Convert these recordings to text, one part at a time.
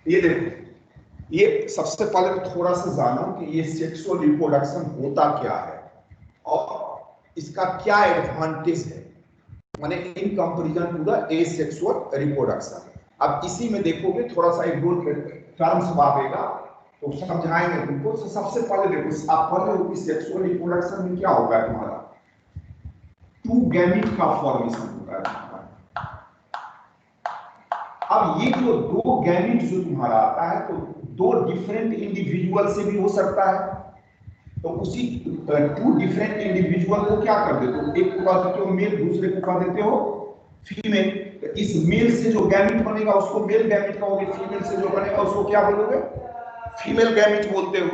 ये देखो, ये सबसे पहले तो थोड़ा सा जानो कि ये सेक्सुअल रिप्रोडक्शन होता क्या है और इसका क्या एडवांटेज है, माने in comparison to the asexual reproduction. अब इसी में देखोगे थोड़ा सा एक दो टर्म्स आएगा तो समझाएंगे तुमको। तो सबसे पहले देखो, आप पढ़ रहे हो कि सेक्सुअल रिप्रोडक्शन में क्या होगा तुम्हारा, टू गैमीट का फॉर्मेशन होगा तुम्हारा। अब ये जो दो गैमीट जो तुम्हारा आता है, तो दो डिफरेंट इंडिविजुअल से भी हो सकता है। तो उसी टू डिफरेंट इंडिविजुअल को क्या कर देते हो, एक को कह देते हो मेल, दूसरे को कह देते हो फीमेल। तो इस मेल से जो गैमीट बनेगा उसको मेल गैमीट कहोगे, फीमेल से जो बनेगा उसको क्या बोलोगे, फीमेल गैमीट बोलते हो।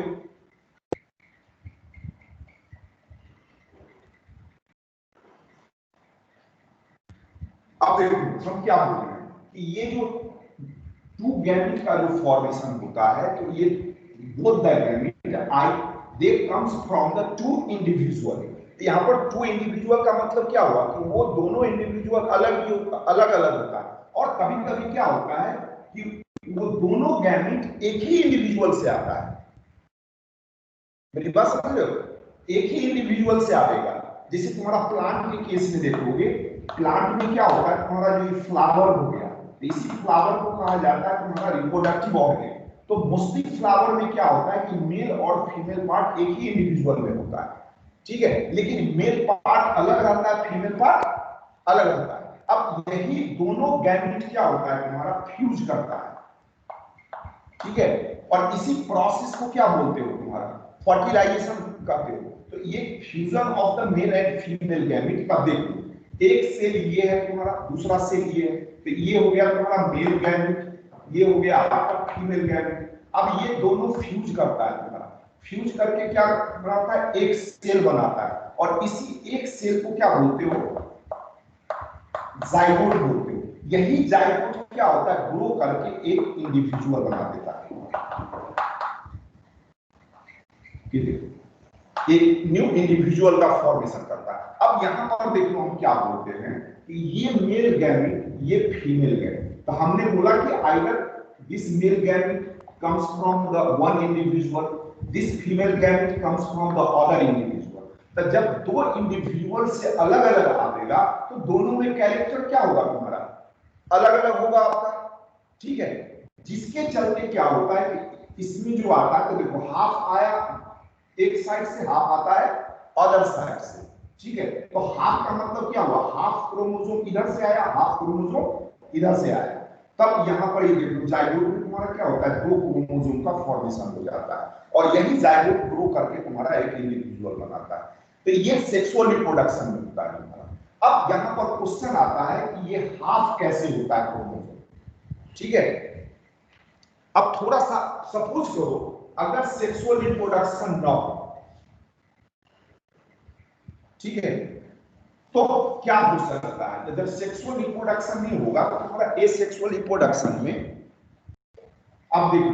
अब देखो हम क्या बोल रहे हैं कि ये जो टू गैमीट का जो फॉर्मेशन होता है, तो ये both the gamete I they comes from the two individual. यहाँ पर टू इंडिविजुअल का मतलब क्या हुआ कि वो दोनों इंडिविजुअल अलग अलग होता है। और कभी कभी क्या होता है कि वो दोनों गैमीट एक ही इंडिविजुअल से आता है। मेरी बात समझ रहे हो, एक ही इंडिविजुअल से आएगा। जैसे तुम्हारा प्लांट के केस में देखोगे, प्लांट में क्या होता है, तुम्हारा जो फ्लावर हो गया, इसी फ्लावर को कहा जाता है तुम्हारा रिप्रोडक्टिव ऑर्गन। तो मोस्टली फ्लावर में क्या होता है कि मेल और फीमेल पार्ट एक ही इंडिविजुअल में होता है, ठीक है, लेकिन मेल पार्ट अलग रहता है, फीमेल पार्ट अलग रहता है। अब यही दोनों गैमीट क्या होता है तुम्हारा, फ्यूज करता है, ठीक है। और इसी प्रोसेस को क्या बोलते हो तुम्हारा, फर्टिलाइजेशन कहते हो। तो ये fusion of the male and female gamete का देखो, एक सेल ये है तुम्हारा, दूसरा सेल ये है। तो ये हो गया तुम्हारा मेल गैमीट, ये हो गया आपका फीमेल गैमीट। अब ये दोनों फ्यूज करता है तुम्हारा, फ्यूज करके क्या बनाता है, एक सेल बनाता है। और इसी एक सेल को क्या बोलते हो, जाइगोट बोलते हो। यही जाइगोट क्या होता है, ग्रो करके एक इंडिविजुअल बना देता है, एक न्यू इंडिविजुअल का फॉर्मेशन करता है। अब यहां पर देखो हम क्या बोलते हैं कि ये मेल गैमीट, ये फीमेल गैमीट। तो हमने बोला कि either this male gamete comes from the one individual, this female gamete comes from the other individual. तो जब दो इंडिविजुअल से अलग अलग आएगा तो दोनों में कैरेक्टर क्या होगा तुम्हारा, अलग अलग होगा आपका, ठीक है। जिसके चलते क्या होता है कि इसमें जो आता है, तो देखो हाफ आया एक साइड से, हाफ आता है अदर साइड से, ठीक है। तो हाफ का मतलब क्या हुआ, हाफ क्रोमोसोम इधर से आया, हाफ क्रोमोसोम इधर से आया। तब यहां पर ये देखो जाइगोट में तुम्हारा क्या होता है, दो क्रोमोसोम का फॉर्मेशन हो जाता है, और यही जाइगोट ग्रो करके तुम्हारा एक इंडिविजुअल बनाता है। तो ये सेक्सुअल रिप्रोडक्शन में होता है तुम्हारा। अब यहां पर क्वेश्चन आता है कि ये हाफ कैसे होता है क्रोमोसोम, ठीक है। अब थोड़ा सा सपोज करो अगर सेक्सुअल रिप्रोडक्शन न हो, ठीक है, तो क्या हो सकता है, जब सेक्सुअल रिप्रोडक्शन नहीं होगा तो तुम्हारा एसेक्सुअल रिप्रोडक्शन में, अब देखो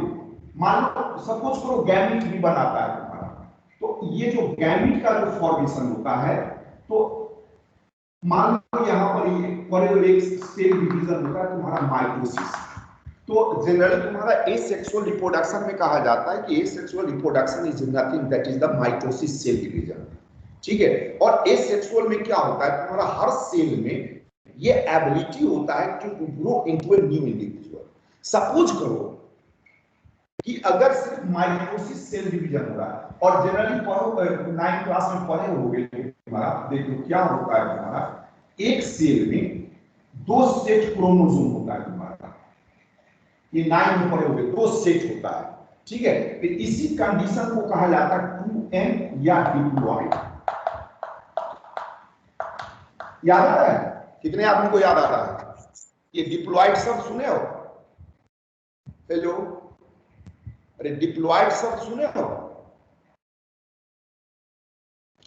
मान लो सपोज करो गैमीट भी बनाता है तुम्हारा, तो ये जो गैमीट का जो फॉर्मेशन होता है, तो मान लो यहां पर एक सेल डिवीजन होता है तुम्हारा माइटोसिस। तो जनरली तुम्हारा एसेक्सुअल रिप्रोडक्शन में कहा जाता है कि asexual reproduction is nothing that is the mitosis cell division, ठीक है। और एसेक्सुअल में क्या होता है, तुम्हारा हर सेल में ये एबिलिटी होता है to grow into a new individual. Suppose करो कि अगर सिर्फ माइटोसिस सेल डिवीजन हो रहा है, और जनरली पढ़ो 9th क्लास में पढ़े होगे तुम्हारा, देखो क्या होता है तुम्हारा, एक सेल में दो सेट क्रोमोसोम होता है तुम्हारा, ये 9 में पढ़े होगे, दो सेट होता है, ठीक है। तो इसी कंडीशन को कहा जाता है 2n या डिप्लॉइड। याद आ रहा है, कितने आदमी को याद आ रहा है, ये डिप्लॉइड शब्द सुने हो, हेलो, अरे डिप्लॉइड शब्द सुने हो,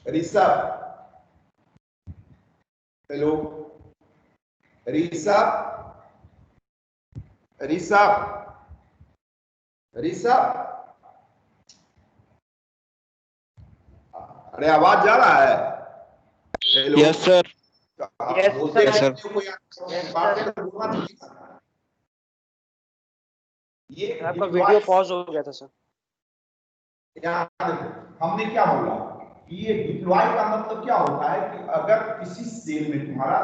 ऋषभ, हेलो ऋषभ, ऋषभ, ऋषभ, अरे आवाज जा रहा है, हेलो, यस सर, बोलते यस सर, ये आपका वीडियो पॉज हो गया था सर। यहाँ देखो हमने क्या बोला, ये डिप्लॉय का मतलब क्या होता है कि अगर किसी सेल में तुम्हारा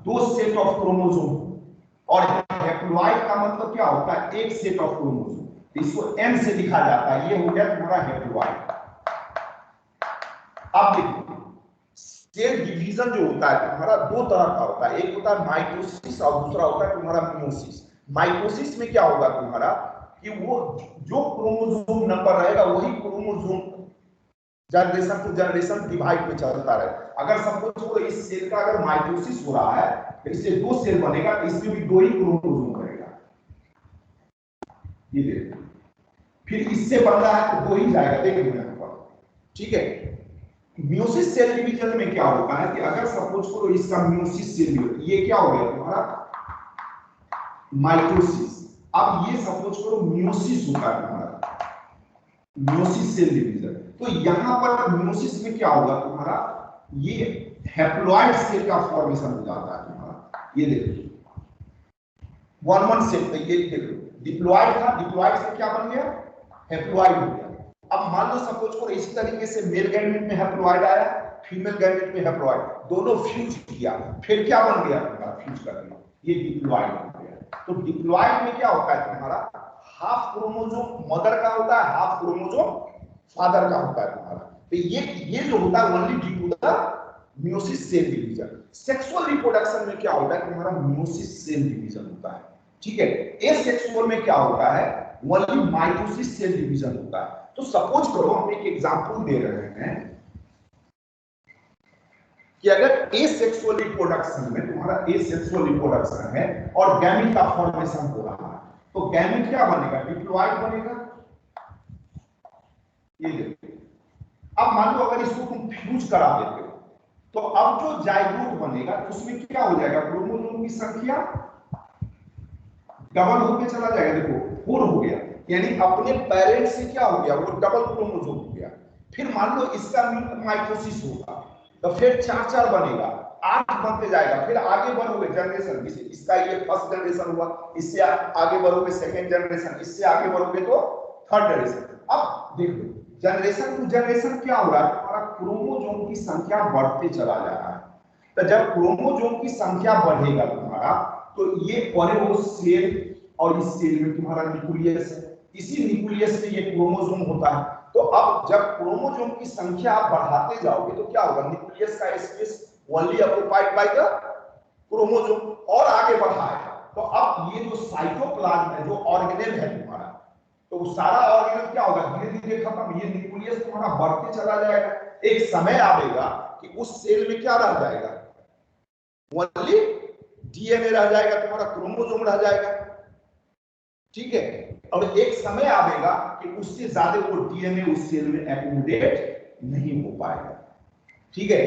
2 सेट ऑफ क्रोमोसोम और हैप्लॉइड का मतलब क्या होता है, एक सेट ऑफ क्रोमोसोम, इसको एम से लिखा जाता है, ये हो गया तुम्हारा हैप्लॉइड। अब देखो सेल डिवीजन जो होता है तुम्हारा 2 तरह का होता है, एक होता है माइटोसिस और दूसरा होता है तुम्हारा मियोसिस। माइटोसिस में क्या होगा तुम्हारा कि वो जो क्रोमोसोम नंबर रहेगा वही chromosome generation to generation divide में चलता रहे। अगर सपोज करो इस सेल का अगर माइटोसिस हो रहा है तो इससे 2 सेल बनेगा, तो इसमें भी 2 ही क्रोमोसोम रहेगा, ये देखो। फिर इससे बन रहा है तो 2 ही जाएगा, देखिए यहाँ पर, ठीक है। मियोसिस सेल डिवीजन में क्या होता है कि अगर सपोज करो इसका मियोसिस सेल, ये क्या हो गया तुम्हारा माइटोसिस, अब ये सपोज करो मियोसिस होता है तुम्हारा, मियोसिस सेल डिवीजन। तो यहां पर मियोसिस में क्या होगा तुम्हारा, ये हैप्लॉइड सेल का फॉर्मेशन हो जाता है तुम्हारा, ये देखो 1 सेल पे, ये देखो डिप्लॉइड था, डिप्लॉइड से क्या बन गया, हैप्लॉइड हो गया। अब मान लो सपोज करो इसी तरीके से मेल गैमेट में हैप्लॉइड आया, फीमेल गैमेट में हैप्लॉइड, दोनों फ्यूज किया, फिर क्या बन गया तुम्हारा, फ्यूज कर दिया, ये डिप्लॉइड हो गया। तो डिप्लॉइड में क्या होता है तुम्हारा, हाफ क्रोमोसोम मदर का होता है, हाफ क्रोमोसोम फादर का होता है तुम्हारा। तो ये जो होता है only due to the meiosis cell division. Sexual reproduction में क्या होता है तुम्हारा मियोसिस सेल डिवीजन होता है, ठीक है। एसेक्सुअल में क्या होता है, ओनली माइटोसिस सेल डिवीजन होता है। तो सपोज करो हम एक एग्जांपल दे रहे हैं कि अगर एसेक्सुअल रिप्रोडक्शन में तुम्हारा एसेक्सुअल रिप्रोडक्शन है और गैमीट का फॉर्मेशन हो रहा है, तो गैमीट क्या बनेगा, डिप्लॉइड बनेगा, ये देखो। अब मान लो अगर इसको तुम फ्यूज करा देते हो तो अब जो जाइगोट बनेगा उसमें क्या हो जाएगा, क्रोमोसोम की संख्या डबल होके चला जाएगा, देखो 4 हो गया, यानी अपने पेरेंट्स से क्या हो गया, वो डबल क्रोमोसोम हो गया। फिर मान लो इसका माइटोसिस होगा तो फिर 4 बनेगा, 8 बनते जाएगा, फिर आगे बढ़ोगे जनरेशन, इसका ये फर्स्ट जनरेशन हुआ, इससे आगे बढ़ोगे सेकंड जनरेशन, इससे आगे बढ़ोगे तो थर्ड जनरेशन। अब देखो जनरेशन टू जनरेशन क्या हो रहा है, तुम्हारा क्रोमोसोम की संख्या बढ़ते चला जा रहा है। तो जब क्रोमोसोम की संख्या बढ़ेगा तुम्हारा, तो ये परे सेल और इस सेल में तुम्हारा न्यूक्लियस है, इसी न्यूक्लियस में ये क्रोमोसोम होता है। तो अब जब क्रोमोसोम की संख्या आप बढ़ाते जाओगे तो क्या होगा, न्यूक्लियस का space only occupied by the chromosome, और आगे बढ़ाएगा। तो अब ये जो साइटोप्लाज्म है, जो ऑर्गेनेल है तुम्हारा, तो सारा ऑर्गेनेल क्या होगा, धीरे धीरे खत्म, ये न्यूक्लियस तुम्हारा बढ़ते चला जाएगा। एक समय आएगा कि उस सेल में क्या रह जाएगा, ओनली डीएनए रह जाएगा, तुम्हारा क्रोमोसोम रह जाएगा, ठीक है। और एक समय आएगा कि उससे ज्यादा वो डीएनए उस सेल में एक्यूमुलेट नहीं हो पाएगा, ठीक है।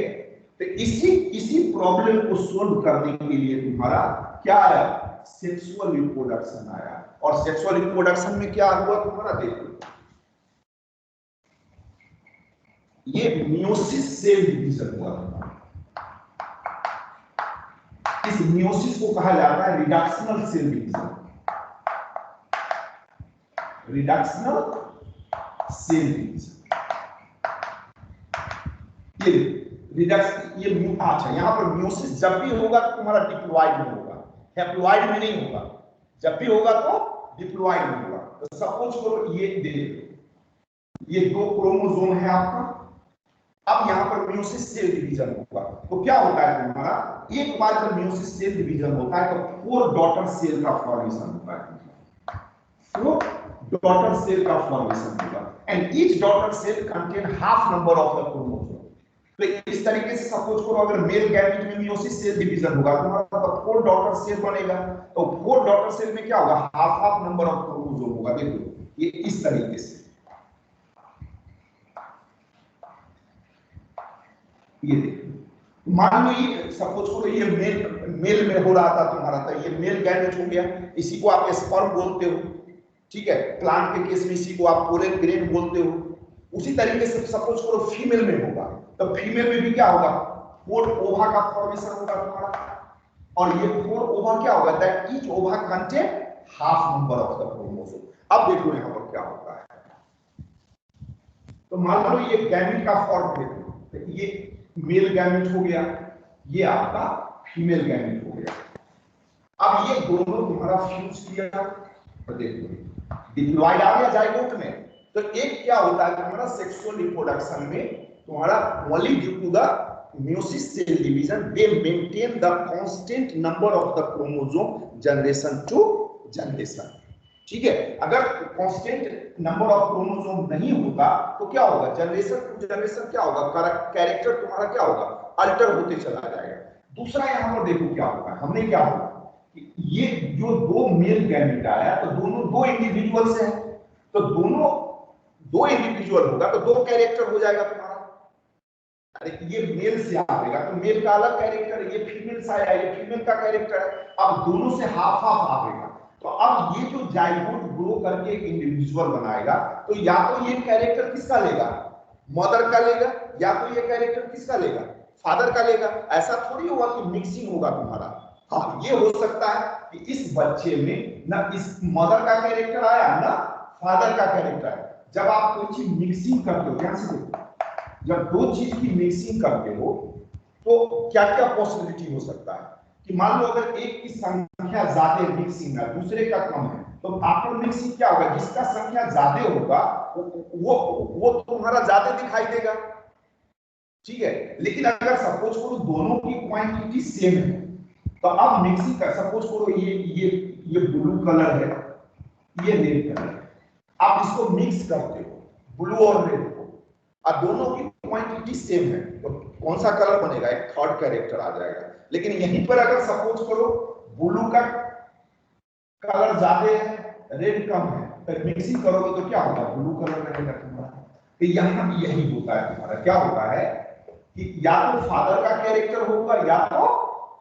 तो इसी प्रॉब्लम को सोल्व करने के लिए तुम्हारा क्या आया, सेक्सुअल रिप्रोडक्शन आया। और सेक्सुअल रिप्रोडक्शन में क्या हुआ तुम्हारा, देखो ये मियोसिस सेल डिवीजन हुआ तुम्हारा। इस मियोसिस को कहा जाता है reductional cell division, reductional cell division. ये रिडक्स ये अच्छा, यहां पर मियोसिस जब भी होगा तो तुम्हारा डिप्लॉइड में होगा, हैप्लॉइड में नहीं होगा। जब भी होगा तो डिप्लॉइड में होगा। तो सपोज करो ये देखो, ये 2 क्रोमोसोम है आपका, अब यहां पर मियोसिस सेल डिवीजन होगा तो क्या होता है तुम्हारा, एक बार जब मियोसिस सेल डिवीजन होता है तो 4 डॉटर सेल का फॉर्मेशन होता है, 4 डॉटर सेल का फॉर्मेशन होगा, and each daughter cell contain half number of the chromosome. तो इस तरीके से सपोज करो अगर मेल गैमेट में मियोसिस सेल डिवीजन होगा तुम्हारा तो 4 डॉटर सेल बनेगा, तो 4 डॉटर सेल में क्या होगा, half half number of chromosome होगा। देखो ये इस तरीके से, ये देखो मान लो ये सपोज करो ये मेल में हो रहा था तुम्हारा, तो ये मेल गैमेट हो गया, इसी को आप स्पर्म बोलते हो, ठीक है। प्लांट के केस में इसी को आप पोलन ग्रेन बोलते हो। उसी तरीके से सपोज करो फीमेल में होगा तो फीमेल में भी क्या होगा, 4 ओवा का फॉर्मेशन होगा तुम्हारा, और ये 4 ओवा क्या होगा, दैट ईच ओवा contain half number of the chromosome. अब देखो यहां पर क्या होता है, तो मान लो ये गैमेट का फॉर्म देखो, तो ये मेल गैमेट हो गया, ये आपका फीमेल गैमेट हो गया। अब ये दोनों तुम्हारा फ्यूज किया, तो देखो डिप्लॉयड आ गया जाइगोट में। तो एक क्या होता है तुम्हारा सेक्सुअल रिप्रोडक्शन में तुम्हारा only due to the meiosis cell division they maintain the constant number of the chromosome generation to generation। ठीक है, अगर कांस्टेंट नंबर ऑफ क्रोमोसोम नहीं होगा तो क्या होगा, जनरेशन टू जनरेशन क्या होगा, कैरेक्टर तुम्हारा क्या होगा, अल्टर होते चला जाएगा। दूसरा यहां पर देखो क्या होगा, हमने क्या होगा कि ये जो दो मेल गैमेट आया तो दोनों दो इंडिविजुअल्स हैं, तो दोनों दो इंडिविजुअल होगा तो दो कैरेक्टर हो जाएगा तुम्हारा। अरे ये मेल से आएगा तो मेल का अलग कैरेक्टर है, ये फीमेल से आया ये फीमेल का कैरेक्टर है, अब दोनों से हाफ हाफ आएगा। तो अब ये जो जाइगोट ग्रो करके एक इंडिविजुअल बनाएगा तो या तो ये कैरेक्टर किसका लेगा, मदर का लेगा, या तो ये कैरेक्टर किसका लेगा, फादर का लेगा। ऐसा थोड़ी होगा कि मिक्सिंग होगा तुम्हारा। हाँ ये हो सकता है कि इस बच्चे में ना इस मदर का कैरेक्टर आया ना फादर का कैरेक्टर आया। जब आप कोई चीज मिक्सिंग करते हो, ध्यान से देखो, जब दो चीज की मिक्सिंग करते हो तो क्या क्या पॉसिबिलिटी हो सकता है कि मान लो अगर एक की संख्या ज्यादा मिक्सिंग है दूसरे का कम है, तो आपको मिक्सिंग क्या होगा, जिसका संख्या ज्यादा होगा वो तुम्हारा ज्यादा दिखाई देगा। ठीक है, लेकिन अगर सपोज करो दोनों की क्वांटिटी सेम है तो अब मिक्सिंग कर, सपोज करो ये ब्लू कलर है, ये रेड कलर है, आप इसको मिक्स करते हो ब्लू और रेड को, अब दोनों की क्वांटिटी सेम है तो कौन सा कलर बनेगा, एक थर्ड कैरेक्टर आ जाएगा। लेकिन यहीं पर अगर सपोज करो ब्लू का कलर ज्यादा है रेड कम है, तो मिक्सिंग करोगे तो क्या होगा, ब्लू कलर रहेगा तुम्हारा। तो यहाँ भी यही होता है तुम्हारा, क्या होता है कि या तो फादर का कैरेक्टर होगा या तो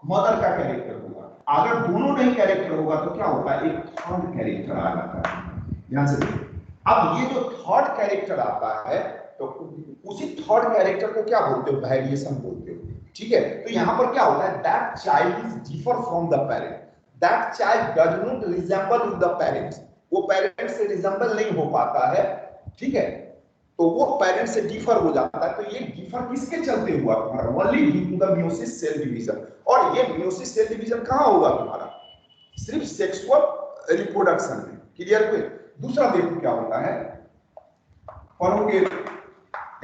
मदर का कैरेक्टर होगा। अगर दोनों नहीं कैरेक्टर होगा तो क्या होगा, एक थर्ड कैरेक्टर आ जाता है। ध्यान से देखिए, अब ये जो थर्ड कैरेक्टर आता है तो उसी थर्ड कैरेक्टर को क्या बोलते हो, वेरिएशन बोलते हो। ठीक है, तो यहां पर क्या होता है, that child is differ from the parent, that child does not resemble with the parents, वो पेरेंट्स से रिजेंबल नहीं हो पाता है। ठीक है, तो वो पेरेंट से डिफर हो जाता है। तो ये डिफर किसके चलते हुआ तुम्हारा, only due to the meiosis cell division. और ये मेयोसिस सेल डिवीजन कहां होगा तुम्हारा, सिर्फ सेक्सुअल रिप्रोडक्शन में। क्लियर हुए। दूसरा देखो क्या होता है, पढ़ोगे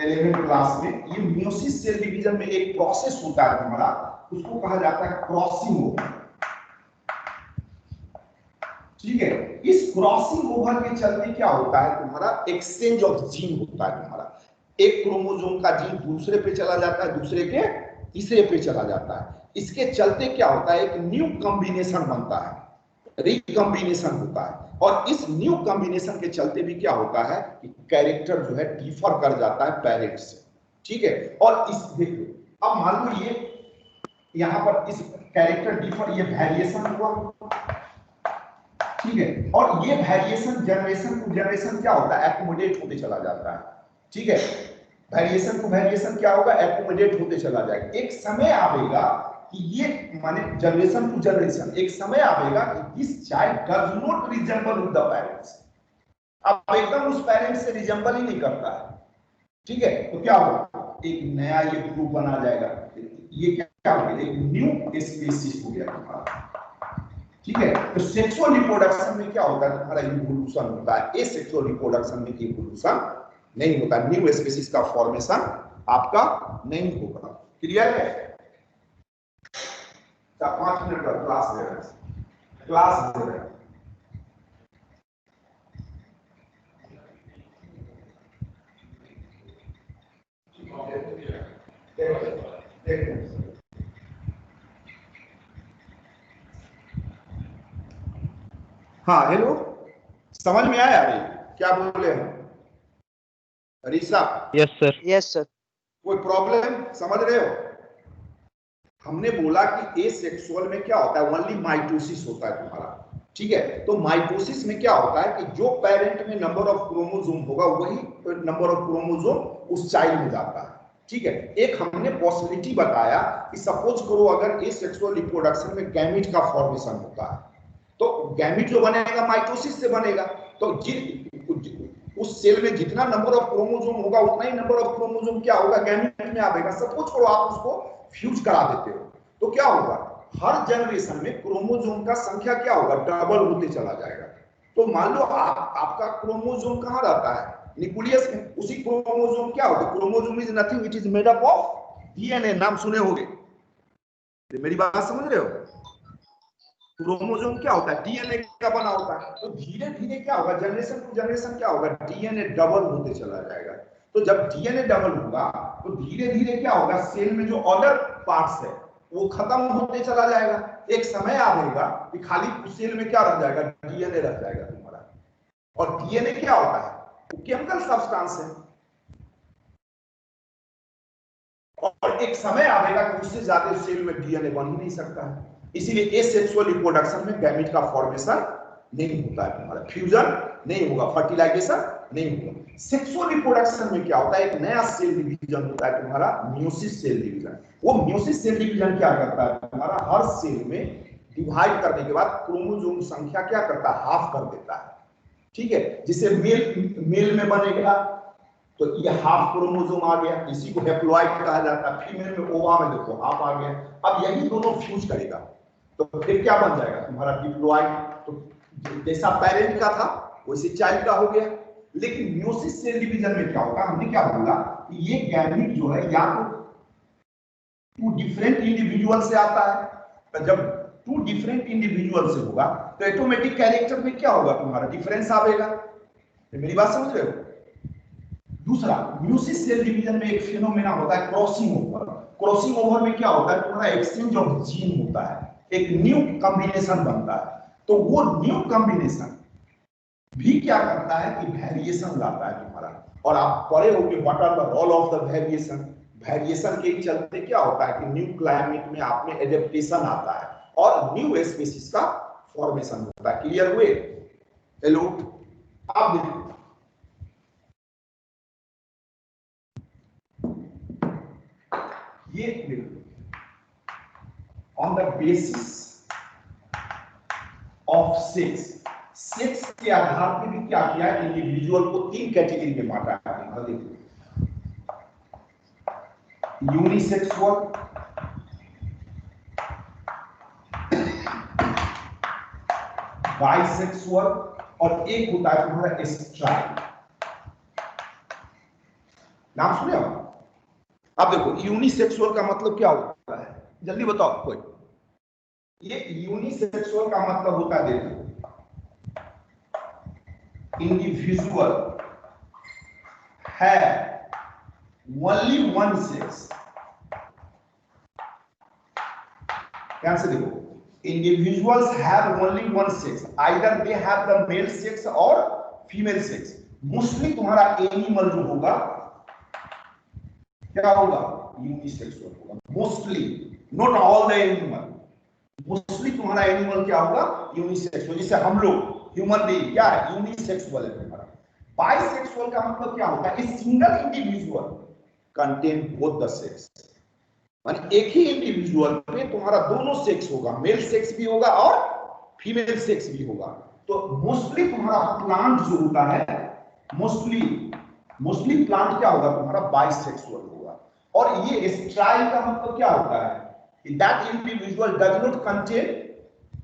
11th क्लास में, ये मेयोसिस सेल डिवीजन में एक प्रोसेस होता है तुम्हारा, उसको कहा जाता है क्रॉसिंग ओवर। ठीक है, इस क्रॉसिंग ओवर के चलते क्या होता है तुम्हारा, एक्सचेंज ऑफ जीन होता है तुम्हारा। एक क्रोमोसोम का जीन दूसरे पे चला जाता है, दूसरे के तीसरे पे चला जाता है। इसके चलते क्या होता है, एक न्यू कॉम्बिनेशन बनता है, रिकॉम्बिनेशन होता है। और इस न्यू कॉम्बिनेशन के चलते भी क्या होता है कि कैरेक्टर जो है डिफर कर जाता है पेरेंट से। ठीक है, और इस देखो अब मान लो ये यहां पर इस कैरेक्टर डिफर, ये वेरिएशन हुआ। ठीक है, और ये वेरिएशन जनरेशन टू जनरेशन क्या होता है, एक्यूमुलेट होते चला जाता है। ठीक है, वेरिएशन टू वेरिएशन क्या होगा, एक्यूमुलेट होते चला जाएगा। एक समय आएगा कि ये माने जनरेशन टू जनरेशन, एक समय आएगा कि this child does not resemble with the parents, अब एकदम उस पेरेंट्स से रिजेंबल ही नहीं करता है। ठीक है, तो क्या होगा, एक नया ये ग्रुप बना जाएगा, ये क्या हो गया, एक न्यू स्पीशीज हो गया तुम्हारा। ठीक है, तो सेक्सुअल रिप्रोडक्शन में क्या होता है तुम्हारा, इवोल्यूशन होता है। एसेक्सुअल रिप्रोडक्शन में इवोल्यूशन नहीं होता, न्यू स्पीशीज का फॉर्मेशन आपका नहीं होगा। क्लियर है। 5 मिनट का क्लास ले रहे हैं, क्लास ले रहे हैं। हाँ हेलो, समझ में आया अरे क्या बोले हम, Risha? Yes sir, yes sir. कोई प्रॉब्लम समझ रहे हो? हमने बोला कि एसेक्सुअल में क्या होता है, ओनली माइटोसिस होता है तुम्हारा। ठीक है, तो माइटोसिस में क्या होता है कि जो पेरेंट में नंबर ऑफ क्रोमोसोम होगा वही नंबर ऑफ क्रोमोसोम उस चाइल्ड में जाता है। ठीक है, एक हमने पॉसिबिलिटी बताया कि सपोज करो अगर एसेक्सुअल रिप्रोडक्शन में गैमेट का फॉर्मेशन होता है तो गैमेट जो बनेगा माइटोसिस से बनेगा। तो उस सेल में जितना नंबर ऑफ क्रोमोसोम होगा उतना ही नंबर ऑफ क्रोमोसोम क्या होगा गैमेट में आएगा। सपोज करो आप उसको फ्यूज करा देते हो तो क्या होगा, हर जनरेशन में क्रोमोसोम का संख्या क्या होगा, डबल होते चला जाएगा। तो मान लो आपका क्रोमोसोम कहां रहता है, न्यूक्लियस में। उसी क्रोमोसोम क्या होगा, chromosome is nothing, it is made up of DNA. नाम सुने होंगे, मेरी बात समझ रहे हो। क्रोमोसोम क्या होता है, डीएनए का बना होता है। तो धीरे धीरे क्या होगा, जनरेशन टू जनरेशन क्या होगा, डीएनए डबल होते चला जाएगा। तो जब डीएनए डबल होगा तो धीरे धीरे क्या होगा, सेल में जो अदर पार्ट्स है वो खत्म होते चला जाएगा। एक समय आएगा कि खाली सेल में क्या रह जाएगा, डीएनए रह जाएगा तुम्हारा। और डीएनए क्या होता है, वो केमिकल सब्सटेंस है। और एक समय आएगा कि उससे ज्यादा सेल में डीएनए बन ही नहीं सकता है। इसीलिए एसेक्सुअल रिप्रोडक्शन में गैमेट का फॉर्मेशन नहीं होता है तुम्हारा, फ्यूजन नहीं होगा, फर्टिलाइजेशन नहीं होगा। सेक्सुअल रिप्रोडक्शन में क्या होता है, एक नया सेल डिवीजन होता है तुम्हारा, मियोसिस सेल डिवीजन। वो मियोसिस सेल डिवीजन क्या करता है तुम्हारा, हर सेल में डिवाइड करने के बाद क्रोमोसोम संख्या क्या करता है, हाफ कर देता है। ठीक है, जिसे मेल में बनेगा तो ये हाफ क्रोमोसोम आ गया, इसी को हैप्लॉइड कहा जाता है। फीमेल में ओवा में देखो हाफ आ गया। अब यही दोनों फ्यूज करेगा तो फिर क्या बन जाएगा तुम्हारा, डिप्लॉइड। तो जैसा पेरेंट का था वैसे चाइल्ड का हो गया। लेकिन मियोसिस सेल डिवीजन में क्या होगा, हमने क्या बोला कि ये गैमेट जो है या तो टू डिफरेंट इंडिविजुअल से आता है। तो जब टू डिफरेंट इंडिविजुअल से होगा तो ऑटोमेटिक कैरेक्टर में क्या होगा तुम्हारा, डिफरेंस आएगा। मेरी बात समझ रहे हो। दूसरा, मियोसिस सेल डिवीजन में एक फिनोमेना होता है क्रॉसिंग ओवर। क्रॉसिंग ओवर में क्या होता है तुम्हारा, एक्सचेंज ऑफ जीन होता है, एक न्यू कॉम्बिनेशन बनता है। तो वो न्यू कॉम्बिनेशन भी क्या करता है कि वेरिएशन लाता है तुम्हारा। और आप पढ़े हो कि what are the role of the variation. Variation के चलते क्या होता है कि न्यू क्लाइमेट में आप में एडेप्टेशन आता है और न्यू स्पीशीज का फॉर्मेशन होता है। क्लियर हुए। हेलो, आप देखिए ये on the basis of sex, sex के आधार पर भी क्या किया है, इंडिविजुअल को तीन कैटेगरी में बांटा है। देखिए, यूनिसेक्सुअल, बाइसेक्सुअल और एक होता है तुम्हारा स्ट्राइक। नाम सुने हो। अब देखो यूनिसेक्सुअल का मतलब क्या होता है, जल्दी बताओ कोई। ये यूनिसेक्सुअल का मतलब होता है, देखो इंडिविजुअल है ओनली वन सेक्स। ध्यान से देखो, individuals have only one sex, either they have the male sex or female sex. Mostly तुम्हारा एनिमल जो होगा क्या होगा, यूनिसेक्सुअल होगा mostly, not all the animal. Mostly तुम्हारा एनिमल क्या होगा, यूनिसेक्सुअल। जैसे हम लोग ह्यूमन बीइंग क्या है, यूनिसेक्सुअल है तुम्हारा। बाइसेक्सुअल का मतलब क्या होता है, single individual contain both the sex. माने एक ही इंडिविजुअल में तुम्हारा दोनों सेक्स होगा, मेल सेक्स भी होगा और फीमेल सेक्स भी होगा। तो मोस्टली तुम्हारा प्लांट जो होता है, मोस्टली प्लांट क्या होगा तुम्हारा, बाइसेक्सुअल होगा। और ये स्ट्राइल का मतलब क्या होता है, that individual does not contain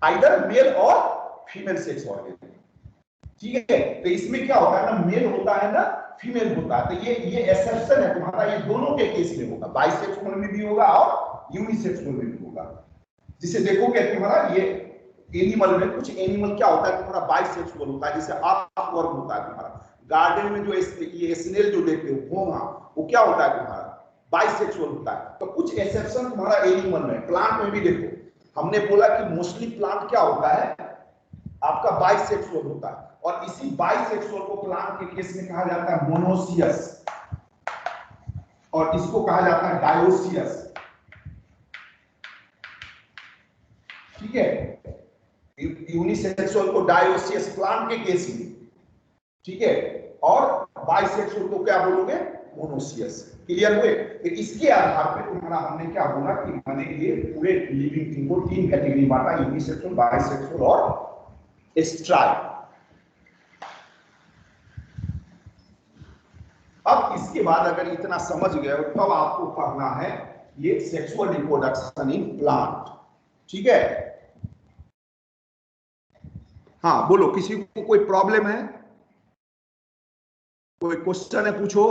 either male और फीमेल सेक्स ऑर्गन। ठीक है, तो इसमें क्या होता है ना, मेल होता है ना फीमेल होता है। तो ये एक्सेप्शन है तुम्हारा, ये दोनों के केस में होगा, बाइसेक्सुअल में भी होगा और यूनिसेक्सुअल में भी होगा। जिसे देखोगे तुम्हारा ये एनिमल में, कुछ एनिमल क्या होता है तुम्हारा बाइसेक्सुअल होता है, जैसे आर्कवर्म होता है तुम्हारा। गार्डन में जो ये स्नेल जो देखते हो घोंघा, वो क्या होता है तुम्हारा, बाइसेक्सुअल होता है। तो कुछ एक्सेप्शन तुम्हारा एनिमल में, प्लांट में भी देखो। हमने बोला कि मोस्टली प्लांट क्या होता है आपका, बाइसेक्सुअल होता है। और इसी बाइसेक्सुअल को प्लांट के केस में कहा जाता है मोनोसियस, और इसको कहा जाता है डायोसियस। ठीक है, यूनिसेक्सुअल को डायोसियस प्लांट के केस में, ठीक है, और बाइसेक्सुअल को क्या बोलोगे, मोनोसियस। क्लियर हुए। तो इसके आधार पे तुम्हारा हमने क्या बोला कि मैंने ये पूरे लिविंग थिंग को तीन कैटेगरी बांटा, यूनिसेक्सुअल, बाइसेक्सुअल और स्ट्राइक। इसके बाद अगर इतना समझ गए हो तब आपको पढ़ना है ये सेक्सुअल रिप्रोडक्शन इन प्लांट। ठीक है, हाँ बोलो, किसी को कोई प्रॉब्लम है, कोई क्वेश्चन है, पूछो।